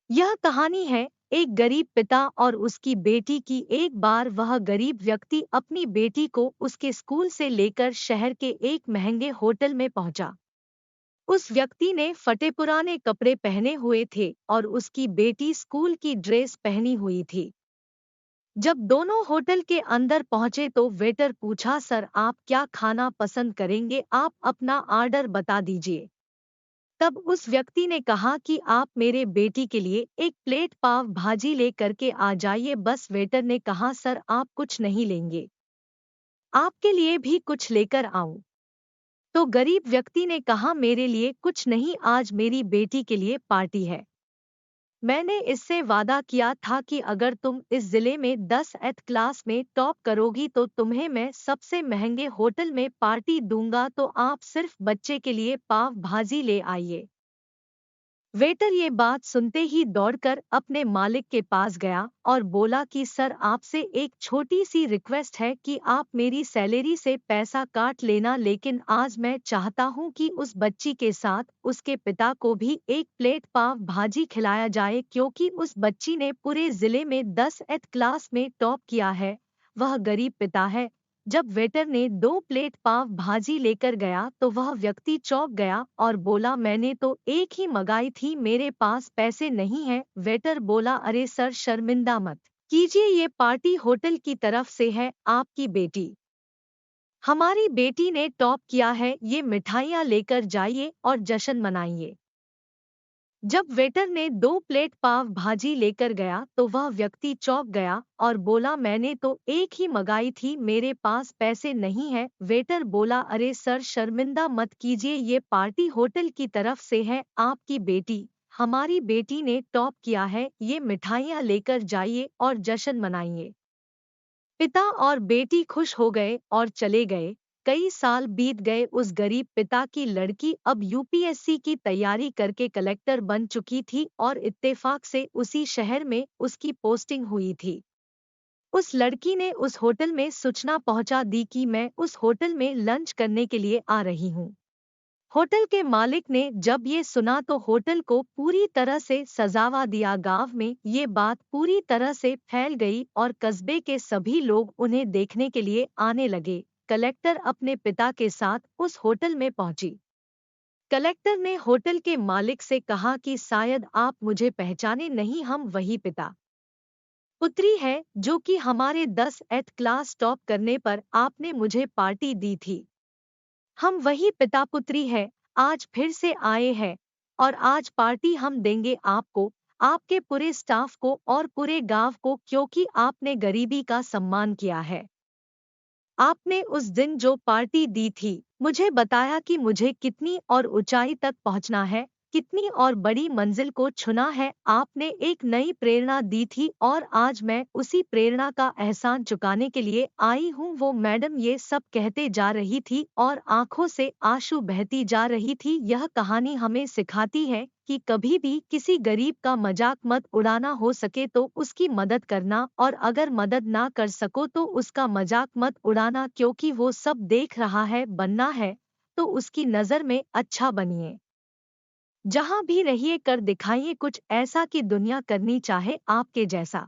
यह कहानी है एक गरीब पिता और उसकी बेटी की। एक बार वह गरीब व्यक्ति अपनी बेटी को उसके स्कूल से लेकर शहर के एक महंगे होटल में पहुंचा। उस व्यक्ति ने फटे पुराने कपड़े पहने हुए थे और उसकी बेटी स्कूल की ड्रेस पहनी हुई थी। जब दोनों होटल के अंदर पहुंचे तो वेटर पूछा, सर आप क्या खाना पसंद करेंगे, आप अपना ऑर्डर बता दीजिए। तब उस व्यक्ति ने कहा कि आप मेरे बेटी के लिए एक प्लेट पाव भाजी ले करके आ जाइए। बस वेटर ने कहा, सर आप कुछ नहीं लेंगे, आपके लिए भी कुछ लेकर आऊं? तो गरीब व्यक्ति ने कहा, मेरे लिए कुछ नहीं, आज मेरी बेटी के लिए पार्टी है। मैंने इससे वादा किया था कि अगर तुम इस जिले में 10th क्लास में टॉप करोगी तो तुम्हें मैं सबसे महंगे होटल में पार्टी दूंगा, तो आप सिर्फ बच्चे के लिए पाव भाजी ले आइए। वेटर ये बात सुनते ही दौड़कर अपने मालिक के पास गया और बोला कि सर आपसे एक छोटी सी रिक्वेस्ट है कि आप मेरी सैलरी से पैसा काट लेना, लेकिन आज मैं चाहता हूं कि उस बच्ची के साथ उसके पिता को भी एक प्लेट पाव भाजी खिलाया जाए, क्योंकि उस बच्ची ने पूरे जिले में 10th क्लास में टॉप किया है। वह गरीब पिता है। जब वेटर ने 2 प्लेट पाव भाजी लेकर गया तो वह व्यक्ति चौंक गया और बोला, मैंने तो एक ही मंगाई थी, मेरे पास पैसे नहीं हैं। वेटर बोला, अरे सर शर्मिंदा मत कीजिए, ये पार्टी होटल की तरफ से है, आपकी बेटी, हमारी बेटी ने टॉप किया है, ये मिठाइयाँ लेकर जाइए और जश्न मनाइए। जब वेटर ने 2 प्लेट पाव भाजी लेकर गया तो वह व्यक्ति चौंक गया और बोला, मैंने तो एक ही मंगाई थी, मेरे पास पैसे नहीं है। वेटर बोला, अरे सर शर्मिंदा मत कीजिए, ये पार्टी होटल की तरफ से है, आपकी बेटी, हमारी बेटी ने टॉप किया है, ये मिठाइयाँ लेकर जाइए और जश्न मनाइए। पिता और बेटी खुश हो गए और चले गए। कई साल बीत गए। उस गरीब पिता की लड़की अब यूपीएससी की तैयारी करके कलेक्टर बन चुकी थी और इत्तेफाक से उसी शहर में उसकी पोस्टिंग हुई थी। उस लड़की ने उस होटल में सूचना पहुंचा दी कि मैं उस होटल में लंच करने के लिए आ रही हूं। होटल के मालिक ने जब ये सुना तो होटल को पूरी तरह से सजावा दिया। गांव में ये बात पूरी तरह से फैल गई और कस्बे के सभी लोग उन्हें देखने के लिए आने लगे। कलेक्टर अपने पिता के साथ उस होटल में पहुंची। कलेक्टर ने होटल के मालिक से कहा कि शायद आप मुझे पहचाने नहीं, हम वही पिता पुत्री है जो कि हमारे 10th क्लास टॉप करने पर आपने मुझे पार्टी दी थी। हम वही पिता पुत्री है, आज फिर से आए हैं और आज पार्टी हम देंगे आपको, आपके पूरे स्टाफ को और पूरे गांव को, क्योंकि आपने गरीबी का सम्मान किया है। आपने उस दिन जो पार्टी दी थी, मुझे बताया कि मुझे कितनी और ऊंचाई तक पहुंचना है, कितनी और बड़ी मंजिल को छूना है। आपने एक नई प्रेरणा दी थी और आज मैं उसी प्रेरणा का एहसान चुकाने के लिए आई हूँ। वो मैडम ये सब कहते जा रही थी और आंखों से आंसू बहती जा रही थी। यह कहानी हमें सिखाती है कि कभी भी किसी गरीब का मजाक मत उड़ाना, हो सके तो उसकी मदद करना, और अगर मदद ना कर सको तो उसका मजाक मत उड़ाना, क्योंकि वो सब देख रहा है। बनना है तो उसकी नज़र में अच्छा बनिए। जहां भी रहिए कर दिखाइए कुछ ऐसा कि दुनिया करनी चाहे आपके जैसा।